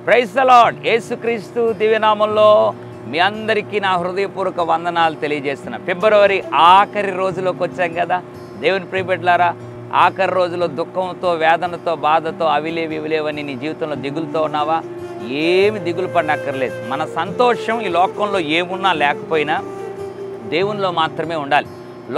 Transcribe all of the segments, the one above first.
Praise the lord. యేసుక్రీస్తు దివ్యనామంలో మీ అందరికీ నా హృదయపూర్వక వందనాలు తెలియజేస్తున్నా. ఫిబ్రవరి ఆఖరి రోజులోకి వచ్చాం కదా దేవుని ప్రియబిడ్డలారా. ఆఖరి రోజులో దుఃఖంతో, వేదనతో, బాధతో ఇవిలేవని నీ జీవితంలో దిగులుతో ఉన్నావా? ఏమి దిగులు పడనక్కర్లేదు. మన సంతోషం ఈ లోకంలో ఏమున్నా లేకపోయినా దేవునిలో మాత్రమే ఉండాలి.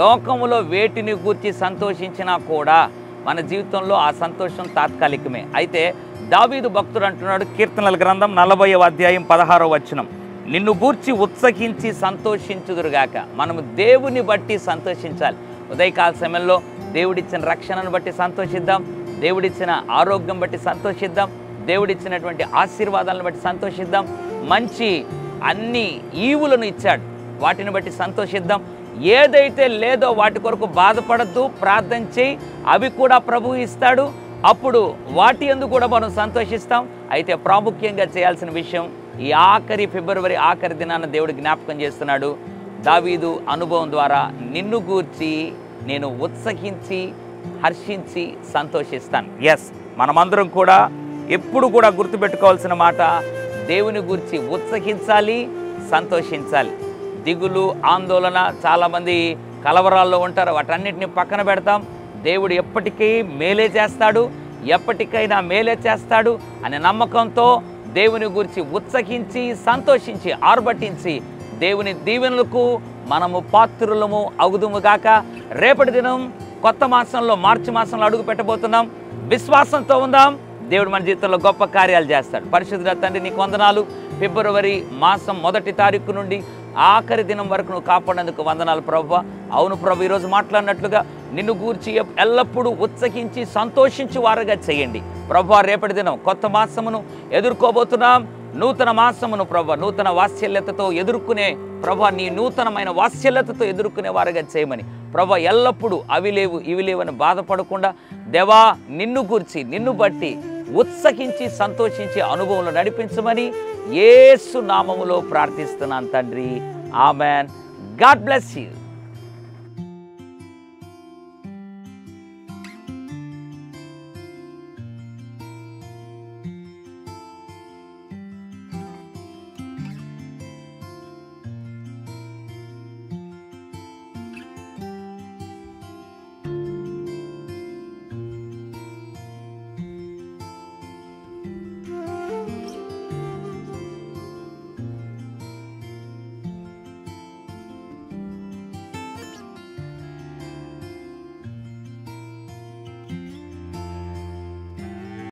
లోకములో వేటిని గూర్చి సంతోషించినా కూడా మన జీవితంలో ఆ సంతోషం తాత్కాలికమే. అయితే దావీదు భక్తుడు అంటున్నాడు, కీర్తనల గ్రంథం 40వ అధ్యాయం 16వ వచనం, నిన్ను గూర్చి ఉత్సహించి సంతోషించుదురుగాక. మనము దేవుని బట్టి సంతోషించాలి. ఉదయకాల సమయంలో దేవుడిచ్చిన రక్షణను బట్టి సంతోషిద్దాం, దేవుడిచ్చిన ఆరోగ్యం బట్టి సంతోషిద్దాం, దేవుడిచ్చినటువంటి ఆశీర్వాదాలను బట్టి సంతోషిద్దాం. మంచి అన్ని ఈవులను ఇచ్చాడు, వాటిని బట్టి సంతోషిద్దాం. ఏదైతే లేదో వాటి కొరకు బాధపడద్దు, ప్రార్థన చేయి, అవి కూడా ప్రభువు ఇస్తాడు. అప్పుడు వాటి యందు కూడా మనం సంతోషిస్తాం. అయితే ప్రాముఖ్యంగా చేయాల్సిన విషయం, ఈ ఫిబ్రవరి ఆఖరి దినాన దేవుడు జ్ఞాపకం చేస్తున్నాడు. దావీదు అనుభవం ద్వారా నిన్ను గూర్చి నేను ఉత్సహించి హర్షించి సంతోషిస్తాను. ఎస్, మనమందరం కూడా ఎప్పుడు కూడా గుర్తుపెట్టుకోవాల్సిన మాట, దేవుని గూర్చి ఉత్సహించాలి, సంతోషించాలి. దిగులు, ఆందోళన, చాలామంది కలవరాల్లో ఉంటారు, వాటన్నిటిని పక్కన పెడతాం. దేవుడు ఎప్పటికీ మేలే చేస్తాడు, ఎప్పటికైనా మేలే చేస్తాడు అనే నమ్మకంతో దేవుని గురించి ఉత్సహించి సంతోషించి ఆర్భటించి దేవుని దీవెనలకు మనము పాత్రులము అగుదుముగాక. రేపటి దినం కొత్త మాసంలో, మార్చి మాసంలో అడుగు పెట్టబోతున్నాం. విశ్వాసంతో ఉందాం, దేవుడు మన జీవితంలో గొప్ప కార్యాలు చేస్తాడు. పరిశుద్ధ తండ్రి, నీకు వందనాలు. ఫిబ్రవరి మాసం 1వ తారీఖు నుండి ఆఖరి దినం వరకు నువ్వు కాపాడేందుకు వందనాలు ప్రభువా. అవును ప్రభు, ఈరోజు మాట్లాడినట్లుగా నిన్ను గూర్చి ఎల్లప్పుడూ ఉత్సహించి సంతోషించి వారుగా చేయండి ప్రభువా. రేపటి దినం కొత్త మాసమును ఎదుర్కోబోతున్నాం. నూతన మాసమును ప్రభువా నూతన వాత్సల్యతతో ఎదుర్కొనే ప్రభువా, నీ నూతనమైన వాత్సల్యతతో ఎదుర్కొనే వారుగా చేయమని ప్రభువా. ఎల్లప్పుడూ ఇవి లేవని బాధపడకుండా దేవా, నిన్ను గూర్చి నిన్ను బట్టి ఉత్సహించి సంతోషించి అనుభవంలో నడిపించమని యేసు నామములో ప్రార్థిస్తున్నాను తండ్రి. ఆమెన్. God bless you.